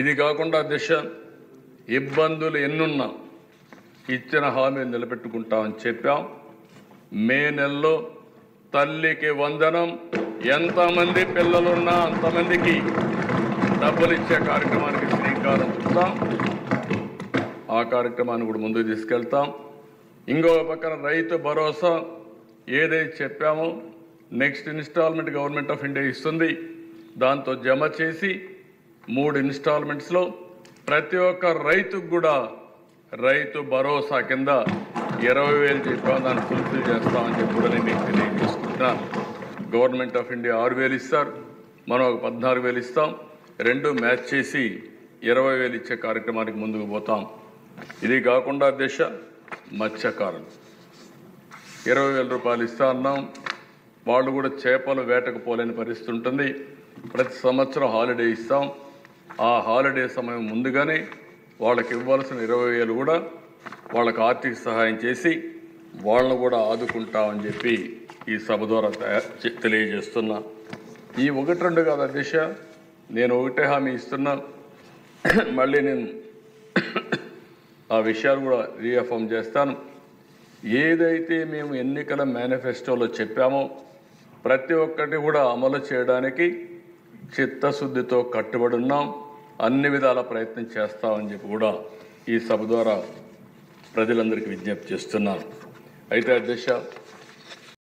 ఇది కాకుండా అధ్యక్ష ఇబ్బందులు ఎన్నున్నా ఇచ్చిన హామీని నిలబెట్టుకుంటామని చెప్పాం. మే నెలలో తల్లికి వందనం, ఎంతమంది పిల్లలున్నా అంతమందికి డబ్బులు ఇచ్చే కార్యక్రమానికి శ్రీకారం చుడతాం. ఆ కార్యక్రమాన్ని కూడా ముందుకు తీసుకెళ్తాం. ఇంకో పక్కన రైతు భరోసా ఏదైతే చెప్పామో next installment government of India ఇస్తుంది. దాంతో జమ చేసి 3 ఇన్స్టాల్మెంట్స్లో ప్రతి ఒక్క రైతుకు కూడా రైతు భరోసా కింద 20,000 చెప్పాము, దాన్ని ఫుల్ఫిల్ చేస్తామని చెప్పి కూడా నేను మీకు తెలియజేసుకుంటున్నాను. గవర్నమెంట్ ఆఫ్ ఇండియా 6,000 ఇస్తారు, మనం ఒక 14,000 ఇస్తాం. 2 మ్యాచ్ చేసి 20,000 ఇచ్చే కార్యక్రమానికి ముందుకు పోతాం. ఇది కాకుండా అధ్యక్ష మత్స్యకారులు 20,000 రూపాయలు ఇస్తా అన్నాం. వాళ్ళు కూడా చేపలు వేటకు పోలేని పరిస్థితి ఉంటుంది. ప్రతి సంవత్సరం హాలిడే ఇస్తాం. ఆ హాలిడే సమయం ముందుగానే వాళ్ళకి ఇవ్వాల్సిన 20,000 కూడా వాళ్ళకు ఆర్థిక సహాయం చేసి వాళ్ళను కూడా ఆదుకుంటామని చెప్పి ఈ సభ ద్వారా తెలియజేస్తున్నా. ఈ 1-2 కాదు అధ్యక్ష, నేను ఒకటే హామీ ఇస్తున్నా. మళ్ళీ నేను ఆ విషయాలు కూడా రీఅఫర్మ్ చేస్తాను. ఏదైతే మేము ఎన్నికల మేనిఫెస్టోలో చెప్పామో ప్రతి ఒక్కటి కూడా అమలు చేయడానికి చిత్తశుద్ధితో కట్టుబడి ఉన్నాం. అన్ని విధాల ప్రయత్నం చేస్తామని చెప్పి కూడా ఈ సభ ద్వారా ప్రజలందరికీ విజ్ఞప్తి చేస్తున్నాను. అయితే అధ్యక్ష